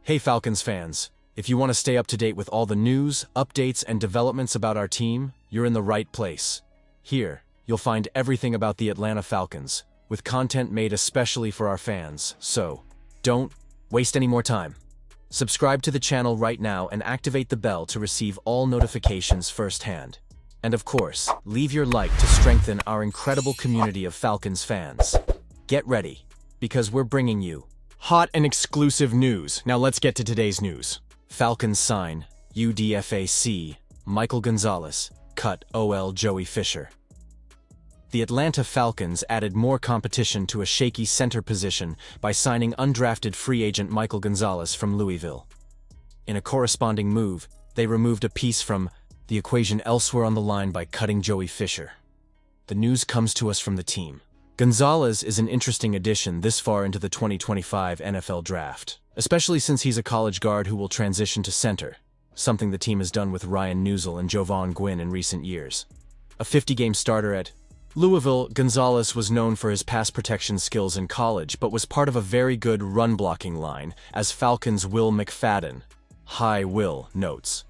Hey Falcons fans, if you want to stay up to date with all the news, updates, and developments about our team, you're in the right place. Here, you'll find everything about the Atlanta Falcons, with content made especially for our fans, so don't waste any more time. Subscribe to the channel right now and activate the bell to receive all notifications firsthand. And of course, leave your like to strengthen our incredible community of Falcons fans. Get ready, because we're bringing you hot and exclusive news. Now let's get to today's news. Falcons sign UDFA Michael Gonzalez, cut OL Joey Fisher. The Atlanta Falcons added more competition to a shaky center position by signing undrafted free agent Michael Gonzalez from Louisville. In a corresponding move, they removed a piece from the equation elsewhere on the line by cutting Joey Fisher. The news comes to us from the team. Gonzalez is an interesting addition this far into the 2025 NFL Draft, especially since he's a college guard who will transition to center, something the team has done with Ryan Neuzil and Jovan Gwynn in recent years. A 50-game starter at Louisville, Gonzalez was known for his pass protection skills in college, but was part of a very good run-blocking line, as Falcons' Will McFadden, Hi Will, notes.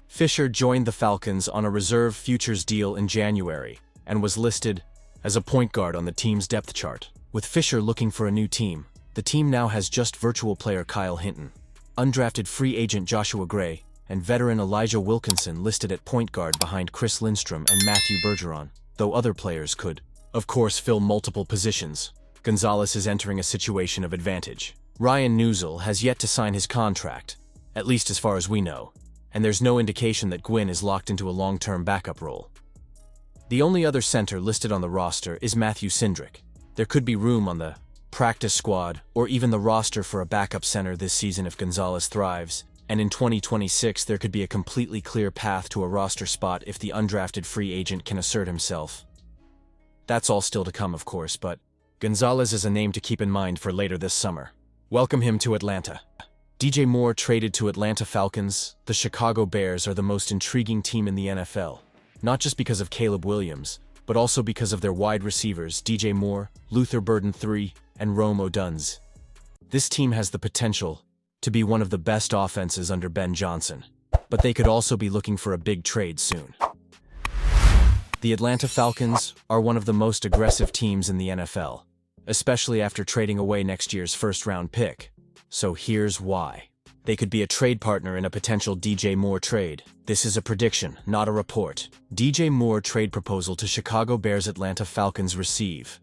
Fisher joined the Falcons on a reserve futures deal in January, and was listed as a point guard on the team's depth chart. With Fisher looking for a new team, the team now has just virtual player Kyle Hinton, undrafted free agent Joshua Gray, and veteran Elijah Wilkinson listed at point guard behind Chris Lindstrom and Matthew Bergeron. Though other players could, of course, fill multiple positions, Gonzalez is entering a situation of advantage. Ryan Neuzil has yet to sign his contract, at least as far as we know, and there's no indication that Gwynn is locked into a long-term backup role. The only other center listed on the roster is Matthew Cindric. There could be room on the practice squad or even the roster for a backup center this season if Gonzalez thrives, and in 2026 there could be a completely clear path to a roster spot if the undrafted free agent can assert himself. That's all still to come, of course, but Gonzalez is a name to keep in mind for later this summer. Welcome him to Atlanta. DJ Moore traded to Atlanta Falcons. The Chicago Bears are the most intriguing team in the NFL. Not just because of Caleb Williams, but also because of their wide receivers DJ Moore, Luther Burden III, and Rome Odunze. This team has the potential to be one of the best offenses under Ben Johnson, but they could also be looking for a big trade soon. The Atlanta Falcons are one of the most aggressive teams in the NFL, especially after trading away next year's first-round pick. So here's why. They could be a trade partner in a potential DJ Moore trade. This is a prediction, not a report. DJ Moore trade proposal to Chicago Bears. Atlanta Falcons receive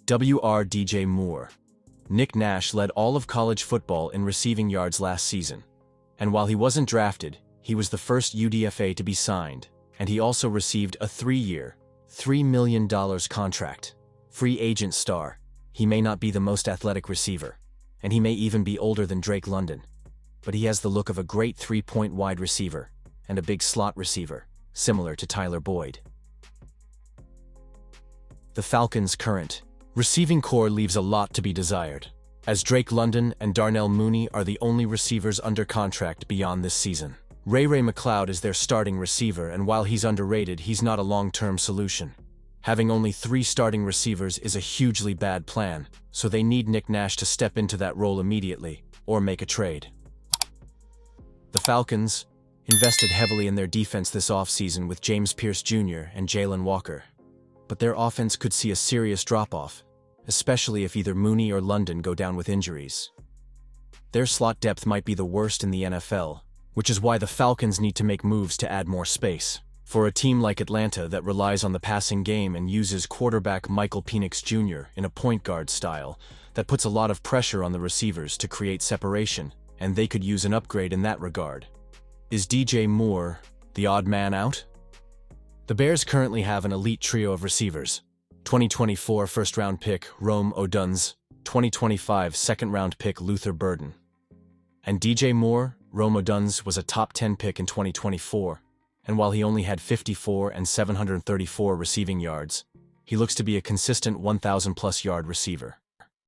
WR DJ Moore. Nick Nash led all of college football in receiving yards last season. And while he wasn't drafted, he was the first UDFA to be signed, and he also received a 3-year, $3 million contract. Free agent star. He may not be the most athletic receiver, and he may even be older than Drake London, but he has the look of a great three-point wide receiver and a big slot receiver, similar to Tyler Boyd. The Falcons' current receiving core leaves a lot to be desired, as Drake London and Darnell Mooney are the only receivers under contract beyond this season. Ray McLeod is their starting receiver, and while he's underrated, he's not a long-term solution. Having only 3 starting receivers is a hugely bad plan, so they need Nick Nash to step into that role immediately, or make a trade. The Falcons invested heavily in their defense this offseason with James Pierce Jr. and Jalen Walker, but their offense could see a serious drop-off, especially if either Mooney or London go down with injuries. Their slot depth might be the worst in the NFL, which is why the Falcons need to make moves to add more space. For a team like Atlanta that relies on the passing game and uses quarterback Michael Penix Jr. in a point guard style, that puts a lot of pressure on the receivers to create separation, and they could use an upgrade in that regard. Is DJ Moore the odd man out? The Bears currently have an elite trio of receivers. 2024 first-round pick Rome Odunze, 2025 second-round pick Luther Burden. And DJ Moore, Rome Odunze, was a top 10 pick in 2024, and while he only had 54 and 734 receiving yards, he looks to be a consistent 1,000-plus yard receiver.